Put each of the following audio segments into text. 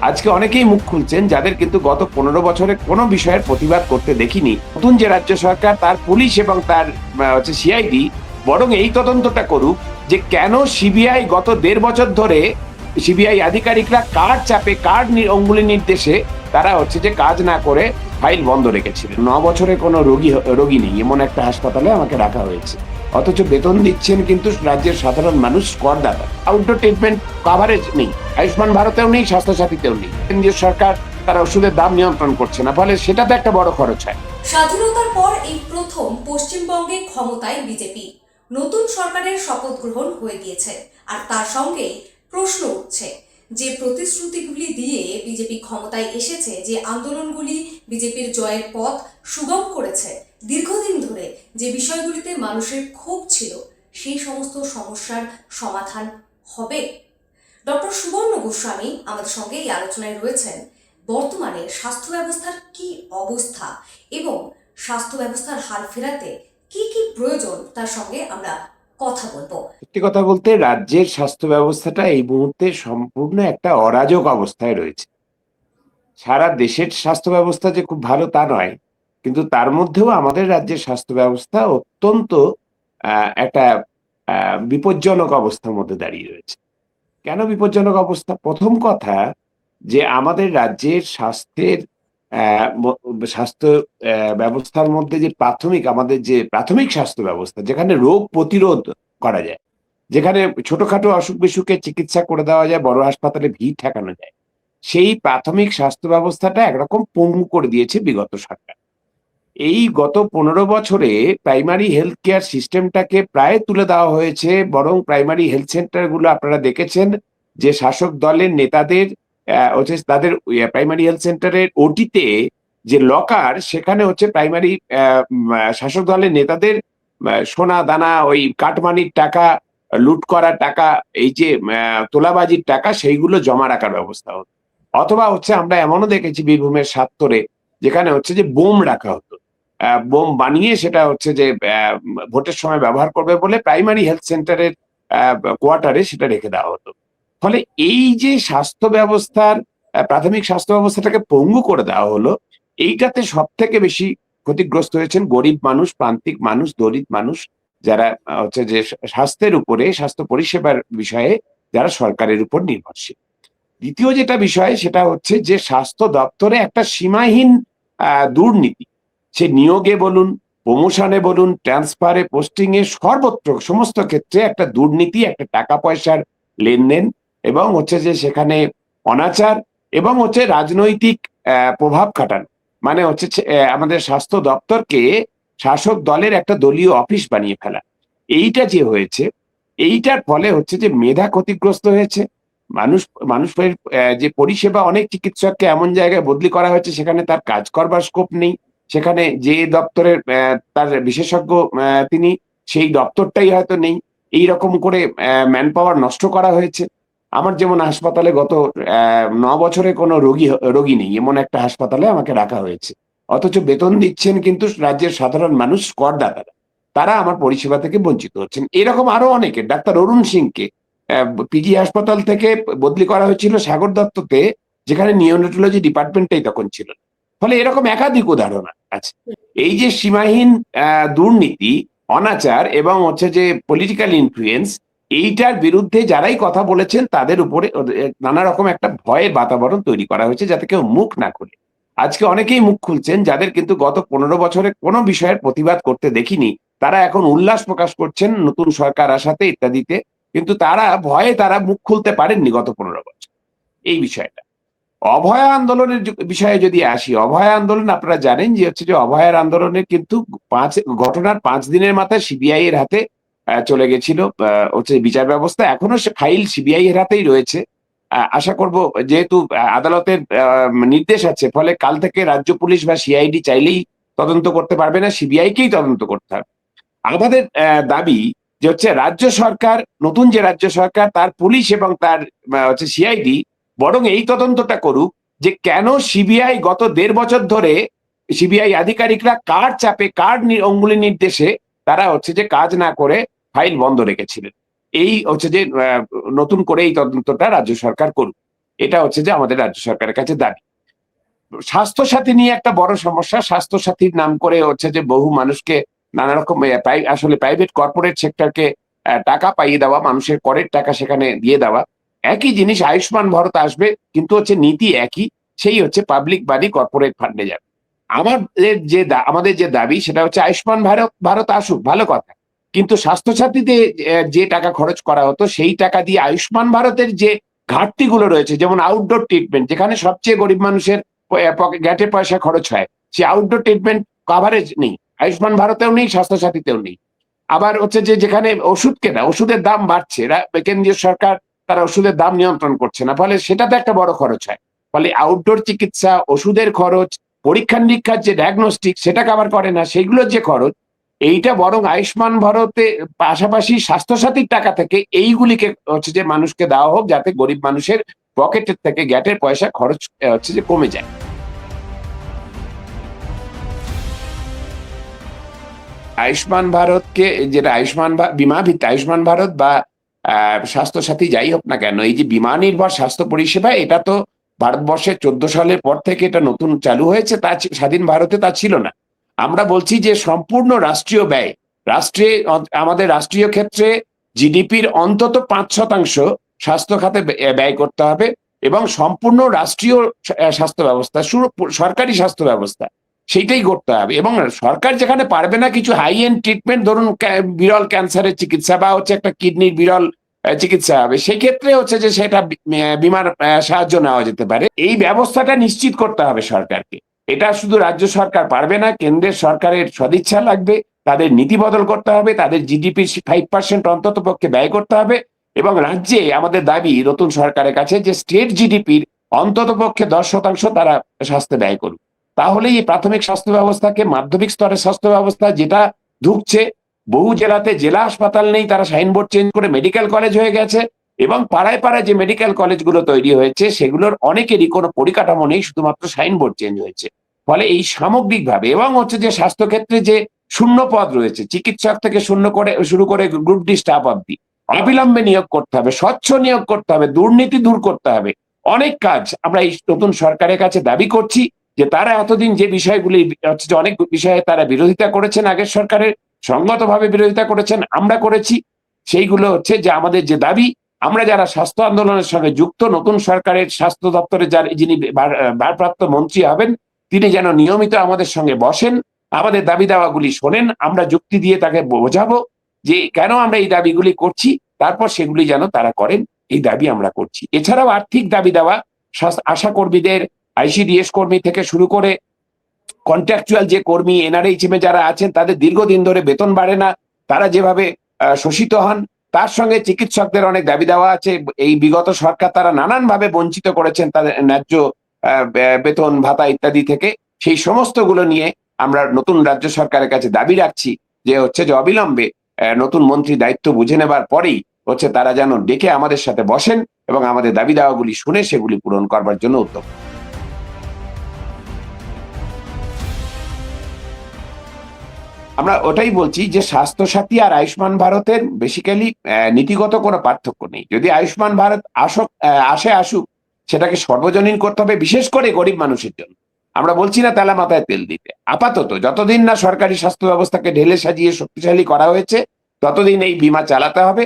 আজকে অনেকেই মুখ খুলছেন যাদের কিন্তু গত 15 বছরে কোনো বিষয়ের প্রতিবাদ করতে দেখিনি। নতুন যে রাজ্য সরকার তার পুলিশ এবং তার সিআইডি বরং এই তদন্তটা করুক যে কেন সিবিআই গত 1.5 বছর ধরে সিবিআই আধিকারিকরা কার চাপে কার অঙ্গুলি নির্দেশে তারা যে কাজ না করে ফাইল বন্ধ রেখেছিলেন। 9 বছরে কোনো রোগী নেই এমন একটা হাসপাতালে আমাকে রাখা হয়েছে, অথচ বেতন দিচ্ছেন কিন্তু রাজ্যের সাধারণ মানুষ, করদাতা। আউটডোর ট্রিটমেন্ট কাভারেজ নেই, আয়ুষ্মান ভারতেও নেই, স্বাস্থ্যসাথীতেও নেই। কেন্দ্রীয় সরকার তারা ওষুধের দাম নিয়ন্ত্রণ করছে না, ফলে সেটাতে একটা বড় খরচ হয়। স্বাধীনতার পর এই প্রথম পশ্চিমবঙ্গে ক্ষমতায় বিজেপি। নতুন সরকারের শপথ গ্রহণ হয়ে গিয়েছে, আর তার সঙ্গেই প্রশ্ন উঠছে যে প্রতিশ্রুতিগুলি দিয়ে বিজেপি ক্ষমতায় এসেছে, যে আন্দোলনগুলি বিজেপির জয়ের পথ সুগম করেছে, দীর্ঘদিন ধরে যে বিষয়গুলিতে মানুষের ক্ষোভ ছিল, সেই সমস্ত সমস্যার সমাধান হবে। ডক্টর সুবর্ণ গোস্বামী আমাদের সঙ্গে এই আলোচনায় রয়েছেন। বর্তমানে স্বাস্থ্য ব্যবস্থার কি অবস্থা এবং স্বাস্থ্য ব্যবস্থার হাল ফেরাতে কি কি প্রয়োজন, তার সঙ্গে আমরা কথা বলবো। সত্যি কথা বলতে রাজ্যের স্বাস্থ্য ব্যবস্থাটা এই মুহূর্তে সম্পূর্ণ একটা অরাজক অবস্থায় রয়েছে। সারা দেশের স্বাস্থ্য ব্যবস্থা যে খুব ভালো তা নয়, কিন্তু তার মধ্যেও আমাদের রাজ্যের স্বাস্থ্য ব্যবস্থা অত্যন্ত একটা বিপজ্জনক অবস্থার মধ্যে দাঁড়িয়ে রয়েছে। কেন বিপজ্জনক অবস্থা? প্রথম কথা, যে আমাদের রাজ্যের স্বাস্থ্য ব্যবস্থার মধ্যে যে আমাদের যে প্রাথমিক স্বাস্থ্য ব্যবস্থা, যেখানে রোগ প্রতিরোধ করা যায়, যেখানে ছোটখাটো অসুখ বিসুখের চিকিৎসা করে দেওয়া যায়, বড় হাসপাতালে ভিড় ঠেকানো যায়, সেই প্রাথমিক স্বাস্থ্য ব্যবস্থাটা একরকম পঙ্গু করে দিয়েছে বিগত সরকার। এই গত 15 বছরে প্রাইমারি হেলথ কেয়ার সিস্টেমটাকে প্রায় তুলে দেওয়া হয়েছে। বরং প্রাইমারি হেলথ সেন্টার গুলো আপনারা দেখেছেন যে শাসক দলের নেতাদের তাদের প্রাইমারি হেলথ সেন্টারের ওটিতে যে লকার, সেখানে প্রাইমারি শাসক দলের নেতাদের সোনা দানা, ওই কাটমানির টাকা, লুট করার টাকা, এই যে তোলাবাজির টাকা, সেইগুলো জমা রাখার ব্যবস্থা হতো। অথবা আমরা এমনও দেখেছি বীরভূমের সাত্তরে, যেখানে যে বোম রাখা হতো, বোম বানিয়ে সেটা যে ভোটের সময় ব্যবহার করবে বলে প্রাইমারি হেলথ সেন্টারের কোয়ার্টারে সেটা রেখে দেওয়া হতো। ফলে এই যে স্বাস্থ্য ব্যবস্থার প্রাথমিক স্বাস্থ্য ব্যবস্থাটাকে পঙ্গু করে দেওয়া হলো, এইটাতে সব থেকে বেশি ক্ষতিগ্রস্ত হয়েছেন গরিব মানুষ, প্রান্তিক মানুষ, দরিদ্র মানুষ, যারা যে স্বাস্থ্যের উপরে, স্বাস্থ্য পরিষেবার বিষয়ে যারা সরকারের উপর নির্ভরশীল। দ্বিতীয় যেটা বিষয়, সেটা যে স্বাস্থ্য দপ্তরে একটা সীমাহীন দুর্নীতি। সে নিয়োগে বলুন, প্রমোশনে বলুন, ট্রান্সফারে, পোস্টিং এ, সর্বত্র সমস্ত ক্ষেত্রে একটা দুর্নীতি, একটা টাকা পয়সার লেনদেন, এবং যে সেখানে অনাচার, এবং রাজনৈতিক প্রভাব খাটানো। মানে আমাদের স্বাস্থ্য দপ্তরকে শাসক দলের একটা দলীয় অফিস বানিয়ে ফেলা। এইটা যে হয়েছে, এইটার ফলে যে মেধা ক্ষতিগ্রস্ত হয়েছে। মানুষ মানুষের যে পরিষেবা, অনেক চিকিৎসককে এমন জায়গায় বদলি করা হয়েছে সেখানে তার কাজ করবার স্কোপ নেই। সেখানে যে দপ্তরের তার বিশেষজ্ঞ তিনি, সেই দপ্তরটাই হয়তো নেই। এইরকম করে ম্যান পাওয়ার নষ্ট করা হয়েছে। আমার যেমন হাসপাতালে গত 9 বছরে কোনো রোগী নেই এমন একটা হাসপাতালে আমাকে রাখা হয়েছে, অথচ বেতন দিচ্ছেন কিন্তু রাজ্যের সাধারণ মানুষ, করদাতারা। তারা আমার পরিষেবা থেকে বঞ্চিত হচ্ছেন। এরকম আরো অনেকে, ডাক্তার অরুণ সিংকে পিজি হাসপাতাল থেকে বদলি করা হয়েছিল সাগর দত্ততে, যেখানে নিওনেটোলজি ডিপার্টমেন্টটাই তখন ছিল। ফলে এরকম একাধিক উদাহরণ আছে। এই যে সীমাহীন দুর্নীতি, অনাচার, এবং যে পলিটিক্যাল ইনফ্লুয়েন্স, এইটার বিরুদ্ধে যারাই কথা বলেছেন তাদের উপরে নানা রকম একটা ভয়ের বাতাবরণ তৈরি করা হয়েছে, যাতে কেউ মুখ না খুলে। আজকে অনেকেই মুখ খুলছেন যাদের কিন্তু গত 15 বছরে কোনো বিষয়ের প্রতিবাদ করতে দেখিনি। তারা এখন উল্লাস প্রকাশ করছেন নতুন সরকার আসাতে ইত্যাদিতে, কিন্তু তারা মুখ খুলতে পারেননি গত 15 বছর। এই বিষয়টা অভয়া আন্দোলনের বিষয়ে যদি আসি, অভয়া আন্দোলন আপনারা জানেন যে অভয়ার আন্দোলনের কিন্তু ঘটনার 5 দিনের মাথায় সিবিআই এর হাতে চলে গেছিল বিচার ব্যবস্থা। এখনো সে ফাইল সিবিআই এর হাতেই রয়েছে। আশা করব, যেহেতু আদালতের নির্দেশ আছে, ফলে কাল থেকে রাজ্য পুলিশ বা সিআইডি চাইলেই তদন্ত করতে পারবে না, সিবিআই কেই তদন্ত করতে হবে। আমাদের দাবি যে রাজ্য সরকার, নতুন যে রাজ্য সরকার তার পুলিশ এবং তার সিআইডি বরং এই তদন্তটা করুক যে কেন সিবিআই গত 1.5 বছর ধরে সিবিআই আধিকারিকরা কার চাপে কার অঙ্গুলি নির্দেশে তারা যে কাজ না করে ফাইল বন্ধ রেখেছিলেন। এই যে নতুন করে এই তদন্তটা রাজ্য সরকার করুক। এটা হচ্ছে যে আমাদের রাজ্য সরকারের কাছে দাবি। স্বাস্থ্য সাথী নিয়ে একটা বড় সমস্যা। স্বাস্থ্য সাথীর নাম করে হচ্ছে যে বহু মানুষকে নানা রকম আসলে প্রাইভেট কর্পোরেট সেক্টরকে টাকা পাইয়ে দেওয়া, মানুষের করের টাকা সেখানে দিয়ে দেওয়া। একই জিনিস আয়ুষ্মান ভারত আসবে, কিন্তু হচ্ছে নীতি একই, সেই হচ্ছে পাবলিক বাড়ি কর্পোরেট ফান্ডে যাবে। আমাদের যে দাবি সেটা হচ্ছে আয়ুষ্মান ভারত ভারত আসুক, ভালো কথা, কিন্তু স্বাস্থ্য সাথীতে যে টাকা খরচ করা হতো সেই টাকা দিয়ে আয়ুষ্মান ভারতের যে ঘাটতিগুলো রয়েছে, যেমন আউটডোর ট্রিটমেন্ট, যেখানে সবচেয়ে গরিব মানুষের গ্যাটের পয়সা খরচ হয়, সেই আউটডোর ট্রিটমেন্ট কাভারেজ নেই, আয়ুষ্মান ভারতেও নেই, স্বাস্থ্য সাথীতেও নেই। আবার হচ্ছে যে যেখানে ওষুধ কেনা, ওষুধের দাম বাড়ছে, কেন্দ্রীয় সরকার তারা ওষুধের দাম নিয়ন্ত্রণ করছে না, ফলে সেটাতে একটা বড় খরচ হয়। ফলে আউটডোর চিকিৎসা, ওষুধের খরচ, পরীক্ষা নিরীক্ষার যে ডায়াগনস্টিক সেটা কভার করে না, সেগুলোর যে খরচ, এইটা বরং আয়ুষ্মান ভারতে পাশাপাশি স্বাস্থ্যসাথীর টাকা থেকে এইগুলিকে হচ্ছে যে মানুষকে দেওয়া হোক, যাতে গরিব মানুষের পকেটের থেকে গ্যাটের পয়সা খরচ হচ্ছে যে কমে যায়। আয়ুষ্মান ভারতকে, যেটা বিমা ভিত্তিক আয়ুষ্মান ভারত বা স্বাস্থ্য সাথী যাই হোক না কেন, এই যে বিমা নির্ভর স্বাস্থ্য পরিষেবা, এটা তো ভারতবর্ষে 14 সালের পর থেকে এটা নতুন চালু হয়েছে, তা স্বাধীন ভারতে তা ছিল না। আমরা বলছি যে সম্পূর্ণ রাষ্ট্রীয় ব্যয়, আমাদের রাষ্ট্রীয় ক্ষেত্রে জিডিপির অন্তত 5% স্বাস্থ্য খাতে ব্যয় করতে হবে, এবং সম্পূর্ণ রাষ্ট্রীয় স্বাস্থ্য ব্যবস্থা, সরকারি স্বাস্থ্য ব্যবস্থা সেইটাই করতে হবে। এবং সরকার যেখানে পারবে না কিছু হাই এন্ড ট্রিটমেন্ট, ধরুন বিরল ক্যান্সারের চিকিৎসা বা হচ্ছে একটা কিডনির বিরল চিকিৎসা হবে, সেই ক্ষেত্রে হচ্ছে যে সেটা বিমার সাহায্য নেওয়া যেতে পারে। এই ব্যবস্থাটা নিশ্চিত করতে হবে সরকারকে। এটা শুধু রাজ্য সরকার পারবে না, কেন্দ্রের সরকারের সদিচ্ছা লাগবে, তাদের নীতি বদল করতে হবে, তাদের জিডিপির 5% অন্তত পক্ষে ব্যয় করতে হবে। এবং রাজ্যে আমাদের দাবি নতুন সরকারের কাছে যে স্টেট জিডিপির অন্তত পক্ষে 10% তারা স্বাস্থ্যে ব্যয় করুক। তাহলেই এই প্রাথমিক স্বাস্থ্য ব্যবস্থাকে মাধ্যমিক স্তরের স্বাস্থ্য ব্যবস্থা যেটা ঢুকছে, বহু জেলাতে জেলা হাসপাতাল নেই, তারা সাইনবোর্ড চেঞ্জ করে মেডিকেল কলেজ হয়ে গেছে, এবং পাড়ায় পাড়ায় যে মেডিকেল কলেজগুলো তৈরি হয়েছে সেগুলোর অনেকেরই কোনো পরিকাঠামো নেই, শুধুমাত্র সাইনবোর্ড চেঞ্জ হয়েছে। ফলে এই সামগ্রিকভাবে, এবং হচ্ছে যে স্বাস্থ্যক্ষেত্রে যে শূন্য পদ রয়েছে, চিকিৎসক থেকে শুরু করে গ্রুপ ডি স্টাফ অব্দি, অবিলম্বে নিয়োগ করতে হবে, স্বচ্ছ নিয়োগ করতে হবে, দুর্নীতি দূর করতে হবে। অনেক কাজ আমরা এই নতুন সরকারের কাছে দাবি করছি, যে তারা এতদিন যে বিষয়গুলি হচ্ছে যে অনেক বিষয়ে তারা বিরোধিতা করেছেন, আগের সরকারের সঙ্গতভাবে বিরোধিতা করেছেন, আমরা করেছি, সেইগুলো হচ্ছে যে আমাদের যে দাবি, আমরা যারা স্বাস্থ্য আন্দোলনের সঙ্গে যুক্ত, নতুন সরকারের স্বাস্থ্য দপ্তরে যিনি ভারপ্রাপ্ত মন্ত্রী হবেন, তিনি যেন নিয়মিত আমাদের সঙ্গে বসেন, আমাদের দাবি দাওয়াগুলি শোনেন, আমরা যুক্তি দিয়ে তাকে বোঝাবো যে কেন আমরা এই দাবিগুলি করছি, তারপর সেগুলি যেন তারা করেন, এই দাবি আমরা করছি। এছাড়াও আর্থিক দাবি দেওয়া, আশা কর্মীদের, আইসিডিএস কর্মী থেকে শুরু করে কন্ট্রাকচুয়াল যে কর্মী, এনআরএইচএম এ যারা আছেন, তাদের দীর্ঘদিন ধরে বেতন বাড়ে না, তারা যেভাবে শোষিত হন, তার সঙ্গে চিকিৎসকদের অনেক দাবি দেওয়া আছে। এই বিগত সরকার তারা নানানভাবে বঞ্চিত করেছেন তাদের ন্যায্য বেতন ভাতা ইত্যাদি থেকে। সেই সমস্তগুলো নিয়ে আমরা নতুন রাজ্য সরকারের কাছে দাবি রাখছি যে হচ্ছে যে অবিলম্বে নতুন মন্ত্রী দায়িত্ব বুঝে নেবার পরেই হচ্ছে তারা যেন ডেকে আমাদের সাথে বসেন এবং আমাদের দাবি দাওয়াগুলি শুনে সেগুলি পূরণ করবার জন্য উদ্যোগ। আমরা ওটাই বলছি যে স্বাস্থ্য সাথী আর আয়ুষ্মান ভারতের বেসিক্যালি নীতিগত কোনো পার্থক্য নেই। যদি আয়ুষ্মান ভারত আসুক, সেটাকে সর্বজনীন করতে হবে, বিশেষ করে গরিব মানুষের জন্য। আমরা বলছি না তেলা মাথায় তেল দিতে। আপাতত যতদিন না সরকারি স্বাস্থ্য ব্যবস্থাকে ঢেলে সাজিয়ে শক্তিশালী করা হয়েছে, ততদিন এই বীমা চালাতে হবে।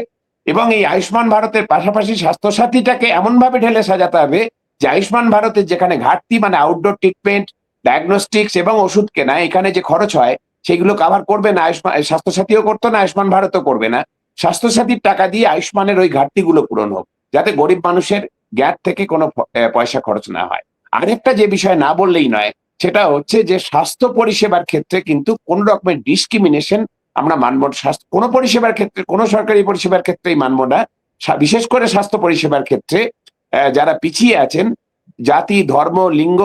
এবং এই আয়ুষ্মান ভারতের পাশাপাশি স্বাস্থ্য সাথীটাকে এমন ভাবে ঢেলে সাজাতে হবে যে আয়ুষ্মান ভারতের যেখানে ঘাটতি, মানে আউটডোর ট্রিটমেন্ট, ডায়াগনস্টিক্স এবং ওষুধ কেনা, এখানে যে খরচ হয় সেগুলো কভার করবে না স্বাস্থ্য সাথীও করতো না, আয়ুষ্মান ভারতও করবে না। স্বাস্থ্য সাথীর টাকা দিয়ে আয়ুষ্মানের ওই ঘাটতিগুলো পূরণ হোক, যাতে গরিব মানুষের গ্যাট থেকে কোনো পয়সা খরচ না হয়। আরেকটা যে বিষয় না বললেই নয়, সেটা হচ্ছে যে স্বাস্থ্য পরিষেবার ক্ষেত্রে কিন্তু কোন রকমের ডিসক্রিমিনেশন আমরা মানব না। কোনো পরিষেবার ক্ষেত্রে, কোনো সরকারি পরিষেবার ক্ষেত্রেই মানব না। বিশেষ করে স্বাস্থ্য পরিষেবার ক্ষেত্রে যারা পিছিয়ে আছেন, জাতি, ধর্ম, লিঙ্গ,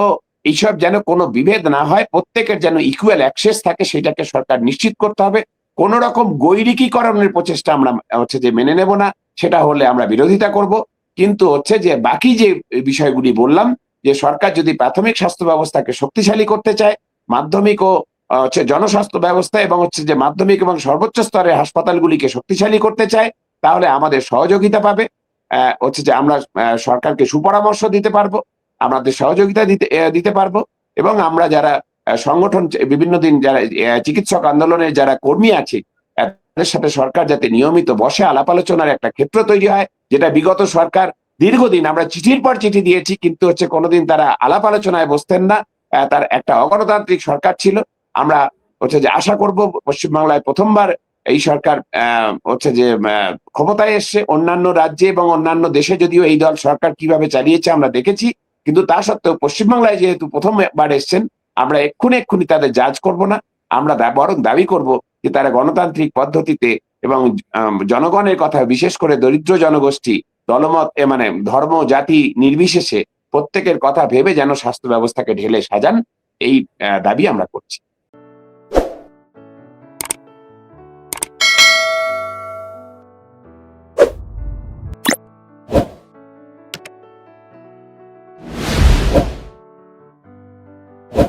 এইসব যেন কোনো বিভেদ না হয়, প্রত্যেকের যেন ইকুয়াল অ্যাক্সেস থাকে, সেটাকে সরকার নিশ্চিত করতে হবে। কোন রকম গৈরিকীকরণের প্রচেষ্টা আমরা হচ্ছে যে মেনে নেব না, সেটা হলে আমরা বিরোধিতা করব। কিন্তু হচ্ছে যে বাকি যে বিষয়গুলি বললাম, যে সরকার যদি প্রাথমিক স্বাস্থ্য ব্যবস্থাকে শক্তিশালী করতে চায়, মাধ্যমিক ও হচ্ছে জনস্বাস্থ্য ব্যবস্থা এবং হচ্ছে যে মাধ্যমিক এবং সর্বোচ্চ স্তরের হাসপাতালগুলিকে শক্তিশালী করতে চায়, তাহলে আমাদের সহযোগিতা পাবে। হচ্ছে যে আমরা সরকারকে সুপরামর্শ দিতে পারবো, আমাদের সহযোগিতা দিতে পারবো, এবং আমরা যারা সংগঠন বিভিন্ন দিন যারা চিকিৎসক আন্দোলনের যারা কর্মী আছে তাদের সাথে সরকার যাতে নিয়মিত বসে আলাপ আলোচনার একটা ক্ষেত্র তৈরি হয়, যেটা বিগত সরকার দীর্ঘদিন আমরা চিঠির পর চিঠি দিয়েছি, কিন্তু হচ্ছে কোনোদিন তারা আলাপ আলোচনায় বসতেন না। তার একটা অগণতান্ত্রিক সরকার ছিল। আমরা হচ্ছে যে আশা করব পশ্চিমবাংলায় প্রথমবার এই সরকার হচ্ছে যে ক্ষমতায় এসছে। অন্যান্য রাজ্যে এবং অন্যান্য দেশে যদিও এই দল সরকার কিভাবে চালিয়েছে আমরা দেখেছি, কিন্তু তা সত্ত্বেও পশ্চিমবাংলায় যেহেতু প্রথমবার এসছেন, আমরা এক্ষুনি তাদের জাজ করব না। আমরা বরং দাবি করব যে তারা গণতান্ত্রিক পদ্ধতিতে এবং জনগণের কথা, বিশেষ করে দরিদ্র জনগোষ্ঠী, দলমত মানে ধর্ম জাতি নির্বিশেষে প্রত্যেকের কথা ভেবে যেন স্বাস্থ্য ব্যবস্থাকে ঢেলে সাজান, এই দাবি আমরা করছি।